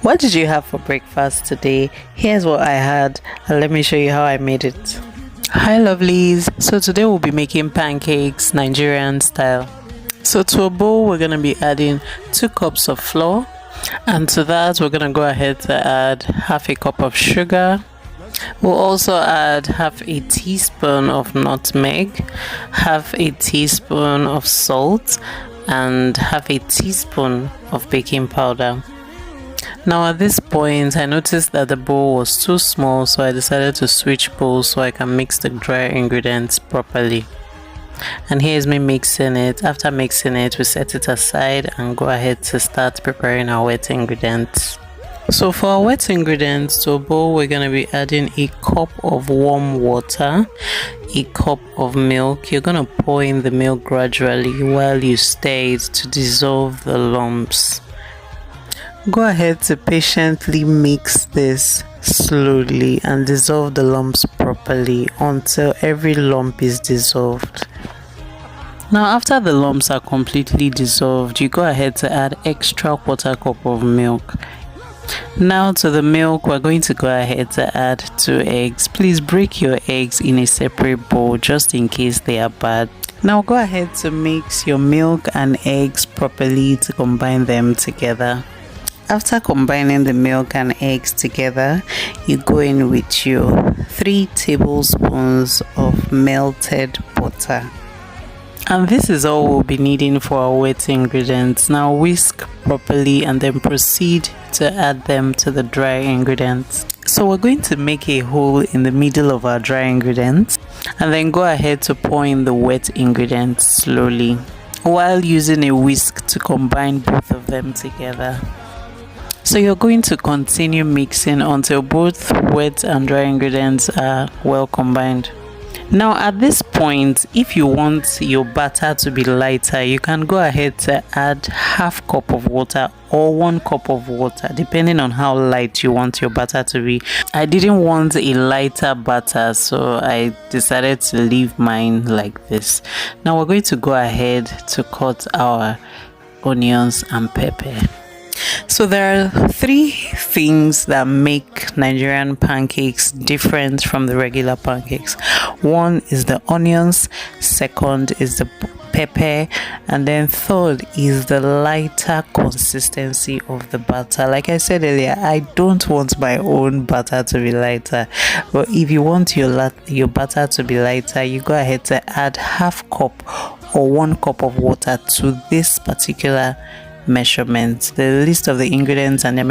What did you have for breakfast today? Here's what I had, and let me show you how I made it. Hi lovelies, so today we'll be making pancakes Nigerian style. So to a bowl we're going to be adding 2 cups of flour, and to that we're going to go ahead to add half a cup of sugar. We'll also add half a teaspoon of nutmeg, half a teaspoon of salt, and half a teaspoon of baking powder. Now at this point I noticed that the bowl was too small, so I decided to switch bowls so I can mix the dry ingredients properly. And here's me mixing it. After mixing it, we set it aside and go ahead to start preparing our wet ingredients. So for our wet ingredients, to a bowl we're going to be adding a cup of warm water, a cup of milk. You're going to pour in the milk gradually while you stir it to dissolve the lumps. Go ahead to patiently mix this slowly and dissolve the lumps properly until every lump is dissolved. Now after the lumps are completely dissolved, you go ahead to add extra quarter cup of milk. Now to the milk we're going to go ahead to add 2 eggs. Please break your eggs in a separate bowl just in case they are bad. Now go ahead to mix your milk and eggs properly to combine them together. After combining the milk and eggs together, you go in with your 3 tablespoons of melted butter. And this is all we'll be needing for our wet ingredients. Now whisk properly and then proceed to add them to the dry ingredients. So we're going to make a hole in the middle of our dry ingredients and then go ahead to pour in the wet ingredients slowly while using a whisk to combine both of them together. So you're going to continue mixing until both wet and dry ingredients are well combined. Now at this point, if you want your batter to be lighter, you can go ahead to add half cup of water or 1 cup of water depending on how light you want your batter to be. I didn't want a lighter batter, so I decided to leave mine like this. Now we're going to go ahead to cut our onions and pepper. So there are 3 things that make Nigerian pancakes different from the regular pancakes. One is the onions, second is the pepper, and then third is the lighter consistency of the batter. Like I said earlier, I don't want my own batter to be lighter, but if you want your batter to be lighter, you go ahead to add half cup or 1 cup of water to this particular measurements. The list of the ingredients and the